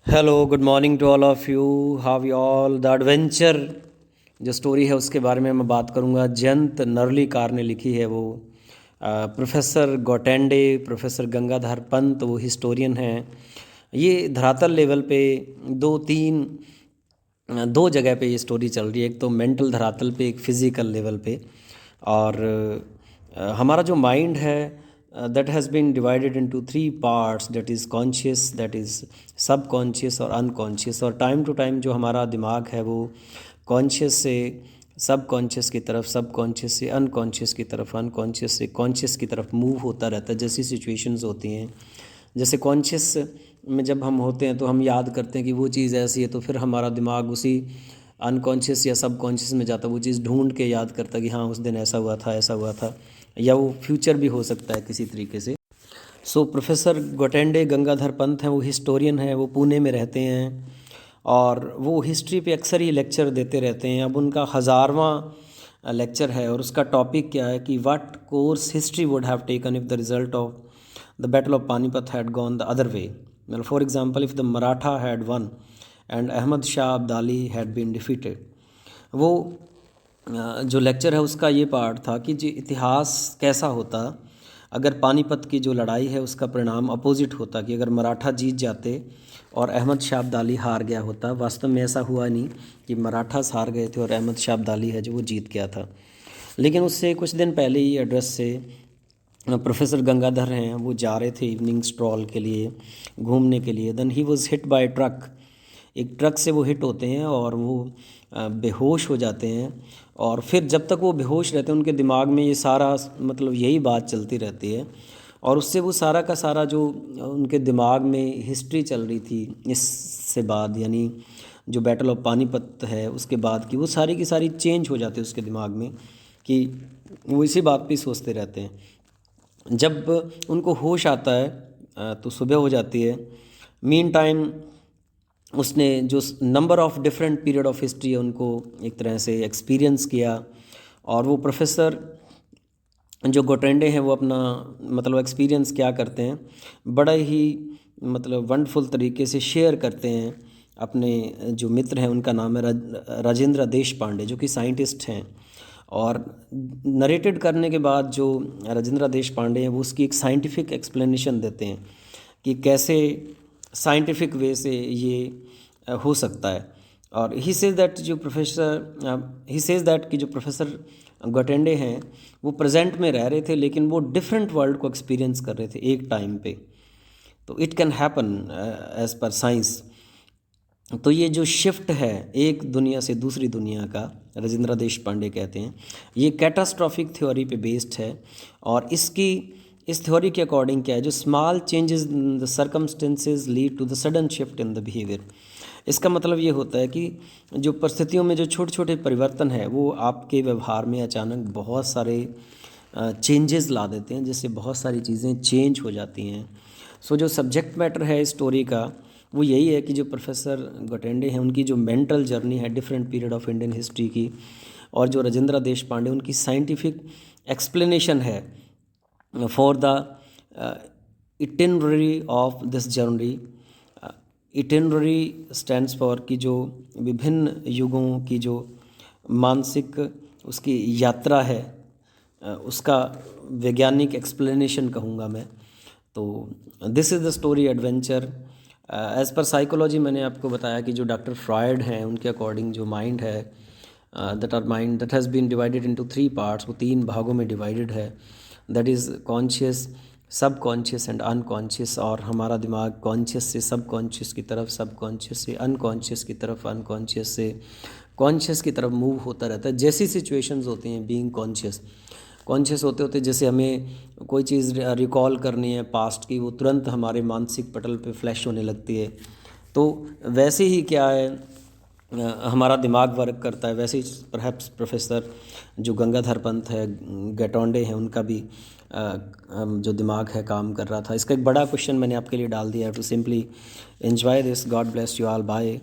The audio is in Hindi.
Hello, good morning to all of you. How you all. The adventure जो स्टोरी है उसके बारे में मैं बात करूंगा। जयंत नरलीकार ने लिखी है वो। प्रोफेसर गौटेंडे, प्रोफेसर गंगाधर पंत वो हिस्टोरियन हैं। ये धरातल लेवल पे दो जगह पे ये स्टोरी चल रही है। एक तो मेंटल धरातल पे, एक फिज़िकल लेवल पे। और हमारा जो माइंड है that has been divided into three parts, that is conscious, that is subconscious और अनकॉन्शियस। और टाइम टू टाइम जो हमारा दिमाग है वो कॉन्शियस से सब कॉन्शियस की तरफ, सब कॉन्शियस से अनकॉन्शियस की तरफ, अनकॉन्शियस से कॉन्शियस की तरफ मूव होता रहता है। जैसी सिचुएशंस होती हैं, जैसे कॉन्शियस में जब हम होते हैं तो हम याद करते हैं कि वो चीज़ ऐसी है, तो फिर हमारा दिमाग उसी अनकॉन्शियस या सब कॉन्शियस में जाता है, वो चीज़ ढूंढ के याद करता है कि हाँ उस दिन ऐसा हुआ था, ऐसा हुआ था। या वो फ्यूचर भी हो सकता है किसी तरीके से। सो प्रोफेसर गौटेंडे गंगाधर पंत हैं, वो हिस्टोरियन हैं, वो पुणे में रहते हैं और वो हिस्ट्री पे अक्सर ही लेक्चर देते रहते हैं। अब उनका 1000वां लेक्चर है और उसका टॉपिक क्या है कि what course history would have taken if the result of the battle of Panipat had gone the other way. मतलब for example, if the Maratha had won and Ahmad Shah Abdali had been defeated. वो जो लेक्चर है उसका ये पार्ट था कि जी इतिहास कैसा होता अगर पानीपत की जो लड़ाई है उसका परिणाम अपोजिट होता, कि अगर मराठा जीत जाते और अहमद शाह अब्दाली हार गया होता। वास्तव में ऐसा हुआ नहीं कि मराठास हार गए थे और अहमद शाह अब्दाली है जो वो जीत गया था। लेकिन उससे कुछ दिन पहले ही एड्रेस से प्रोफेसर गंगाधर हैं, वो जा रहे थे इवनिंग स्ट्रॉल के लिए, घूमने के लिए। Then he was hit by truck. एक ट्रक से वो हिट होते हैं और वो बेहोश हो जाते हैं। और फिर जब तक वो बेहोश रहते हैं उनके दिमाग में ये सारा मतलब यही बात चलती रहती है। और उससे वो सारा का सारा जो उनके दिमाग में हिस्ट्री चल रही थी इससे बाद, यानी जो बैटल ऑफ पानीपत है उसके बाद की, वो सारी की सारी चेंज हो जाती है उसके दिमाग में, कि वो इसी बात पे सोचते रहते हैं। जब उनको होश आता है तो सुबह हो जाती है। मीन टाइम उसने जो number of different period of history है उनको एक तरह से एक्सपीरियंस किया। और वो प्रोफेसर जो गोटेंडे हैं वो अपना मतलब एक्सपीरियंस क्या करते हैं, बड़ा ही मतलब वंडरफुल तरीके से शेयर करते हैं। अपने जो मित्र हैं उनका नाम है राजेंद्र देश पांडे, जो कि साइंटिस्ट हैं। और नरेटेड करने के बाद जो राजेंद्र देश पांडे हैं वो उसकी एक साइंटिफिक एक्सप्लेनेशन देते हैं कि कैसे साइंटिफिक वे से ये हो सकता है। और ही सेज दैट कि जो प्रोफेसर गटेंडे हैं वो प्रेजेंट में रह रहे थे, लेकिन वो डिफरेंट वर्ल्ड को एक्सपीरियंस कर रहे थे एक टाइम पे। तो it can happen as per science. तो ये जो शिफ्ट है एक दुनिया से दूसरी दुनिया का, राजेंद्र देश पांडे कहते हैं, ये कैटास्ट्रॉफिक थ्योरी पे बेस्ड है। और इस थ्योरी के अकॉर्डिंग क्या है, जो small changes in the circumstances lead to the sudden shift in the behaviour. इसका मतलब ये होता है कि जो परिस्थितियों में जो छोटे छोटे परिवर्तन है वो आपके व्यवहार में अचानक बहुत सारे चेंजेस ला देते हैं, जिससे बहुत सारी चीज़ें चेंज हो जाती हैं। सो जो सब्जेक्ट मैटर है इस स्टोरी का वो यही है कि जो प्रोफेसर गटेंडे हैं उनकी जो मेंटल जर्नी है different period of Indian history की, और जो राजेंद्र देश पांडे उनकी साइंटिफिक एक्सप्लेनेशन है for the itinerary of this journey. Itinerary stands for कि जो विभिन्न युगों की जो मानसिक उसकी यात्रा है, उसका वैज्ञानिक एक्सप्लेनेशन कहूँगा मैं। तो this is the story adventure. As per psychology मैंने आपको बताया कि जो डॉक्टर फ्रॉयड हैं उनके अकॉर्डिंग जो माइंड है mind that has been divided into three parts, वो तीन भागों में डिवाइडेड है। That is conscious, subconscious and unconscious. और हमारा दिमाग कॉन्शियस से सब कॉन्शियस की तरफ, सब कॉन्शियस से अनकॉन्शियस की तरफ, अनकॉन्शियस से कॉन्शियस की तरफ मूव होता रहता है। जैसी सिचुएशंस होती हैं बीइंग कॉन्शियस, कॉन्शियस होते होते जैसे हमें कोई चीज़ रिकॉल करनी है पास्ट की, वो तुरंत हमारे मानसिक पटल पे फ्लैश होने लगती है। तो वैसे ही क्या है हमारा दिमाग वर्क करता है, वैसे ही परहैप्स प्रोफेसर जो गंगाधर पंत है, गैटोंडे हैं, उनका भी जो दिमाग है काम कर रहा था। इसका एक बड़ा क्वेश्चन मैंने आपके लिए डाल दिया है, to simply enjoy this. God bless you all, bye.